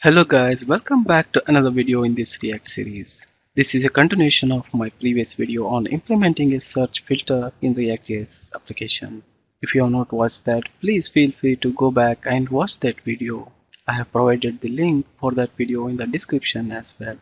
Hello guys, welcome back to another video in this React series. This is a continuation of my previous video on implementing a search filter in ReactJS application. If you have not watched that, please feel free to go back and watch that video. I have provided the link for that video in the description as well.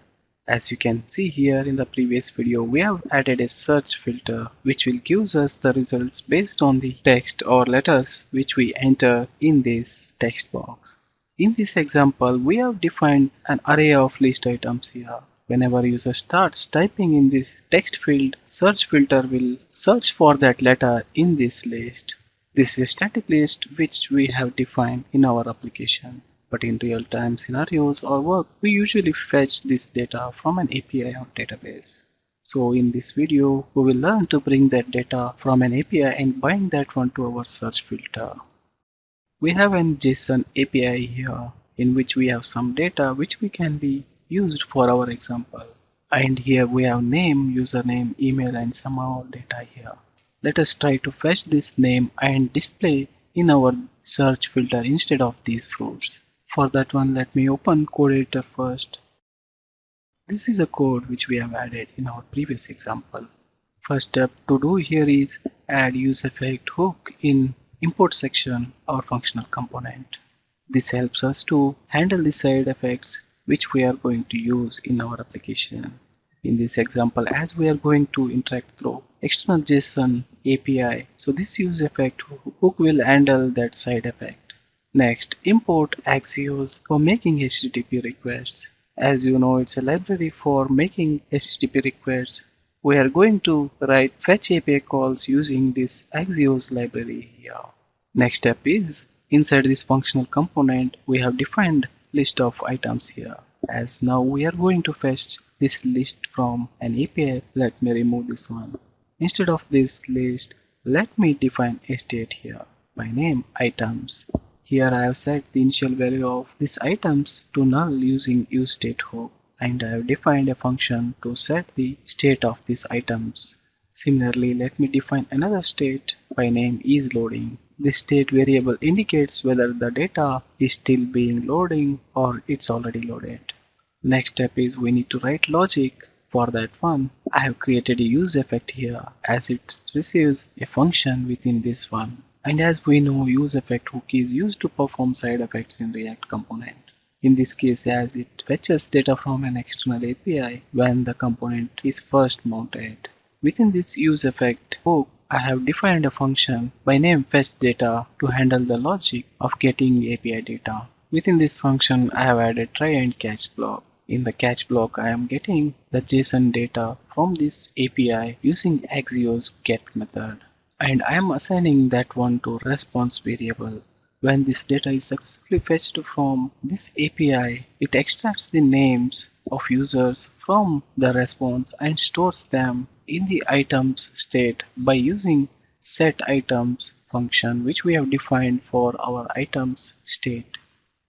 As you can see here in the previous video, we have added a search filter which will give us the results based on the text or letters which we enter in this text box. In this example, we have defined an array of list items here. Whenever user starts typing in this text field, search filter will search for that letter in this list. This is a static list which we have defined in our application. But in real-time scenarios or work, we usually fetch this data from an API or database. So in this video, we will learn to bring that data from an API and bind that one to our search filter. We have an JSON API here in which we have some data which we can be used for our example. And here we have name, username, email and some more data here. Let us try to fetch this name and display in our search filter instead of these fruits. For that one, let me open code editor first. This is a code which we have added in our previous example. First step to do here is add useEffect hook in import section or functional component. This helps us to handle the side effects which we are going to use in our application. In this example, as we are going to interact through external JSON API, so this useEffect hook will handle that side effect. Next, import Axios for making HTTP requests. As you know, it's a library for making HTTP requests. We are going to write fetch API calls using this Axios library here. Next step is inside this functional component, we have defined list of items here. As now we are going to fetch this list from an API, let me remove this one. Instead of this list, let me define a state here by name items. Here I have set the initial value of these items to null using useStateHook, and I have defined a function to set the state of these items. Similarly, let me define another state by name isLoading. This state variable indicates whether the data is still being loading or it's already loaded. Next step is we need to write logic. For that one, I have created a useEffect here as it receives a function within this one. And as we know, useEffect hook is used to perform side effects in React component. In this case, as it fetches data from an external API when the component is first mounted. Within this useEffect hook, I have defined a function by name fetchData to handle the logic of getting API data. Within this function, I have added try and catch block. In the catch block, I am getting the JSON data from this API using Axios get method. And I am assigning that one to response variable. When this data is successfully fetched from this API, it extracts the names of users from the response and stores them in the items state by using setItems function which we have defined for our items state.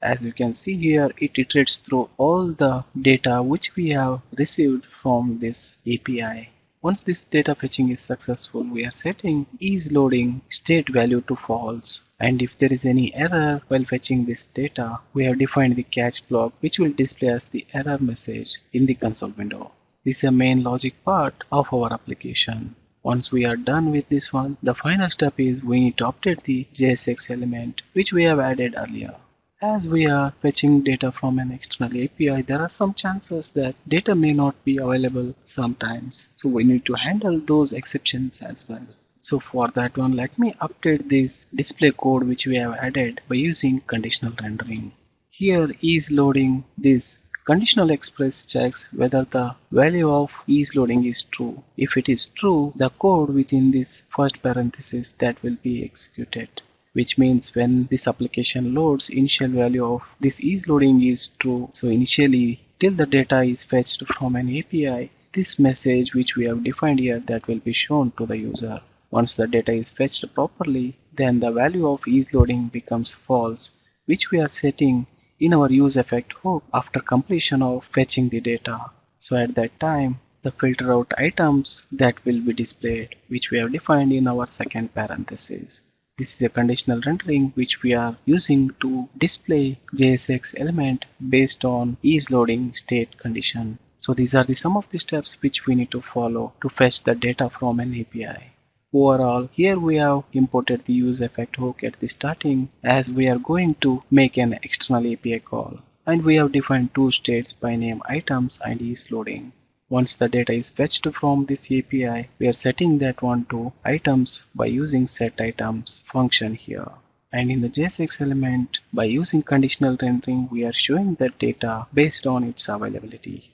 As you can see here, it iterates through all the data which we have received from this API. Once this data fetching is successful, we are setting isLoading state value to false. And if there is any error while fetching this data, we have defined the catch block which will display us the error message in the console window. This is a main logic part of our application. Once we are done with this one, the final step is we need to update the JSX element which we have added earlier. As we are fetching data from an external API, there are some chances that data may not be available sometimes. So we need to handle those exceptions as well. So for that one, let me update this display code which we have added by using conditional rendering. Here isLoading this conditional express checks whether the value of isLoading is true. If it is true, the code within this first parenthesis that will be executed. Which means when this application loads, initial value of this isLoading is true. So initially, till the data is fetched from an API, this message which we have defined here that will be shown to the user. Once the data is fetched properly, then the value of isLoading becomes false, which we are setting in our useEffect hook after completion of fetching the data. So at that time, the filter out items that will be displayed, which we have defined in our second parenthesis. This is a conditional rendering which we are using to display JSX element based on is loading state condition. So these are some of the steps which we need to follow to fetch the data from an API. Overall, here we have imported the use effect hook at the starting as we are going to make an external API call. And we have defined two states by name items and is loading. Once the data is fetched from this API, we are setting that one to items by using setItems function here. And in the JSX element, by using conditional rendering, we are showing the data based on its availability.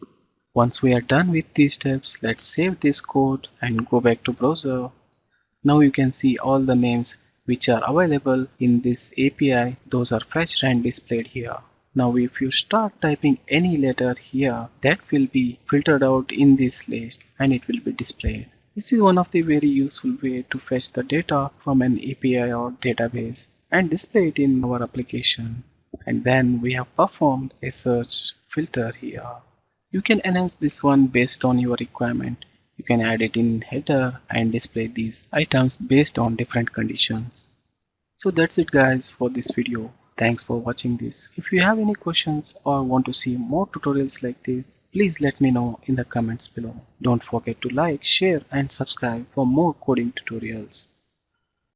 Once we are done with these steps, let's save this code and go back to browser. Now you can see all the names which are available in this API. Those are fetched and displayed here. Now if you start typing any letter here, that will be filtered out in this list and it will be displayed. This is one of the very useful way to fetch the data from an API or database and display it in our application. And then we have performed a search filter here. You can enhance this one based on your requirement. You can add it in header and display these items based on different conditions. So that's it guys for this video. Thanks for watching this. If you have any questions or want to see more tutorials like this, please let me know in the comments below. Don't forget to like, share and subscribe for more coding tutorials.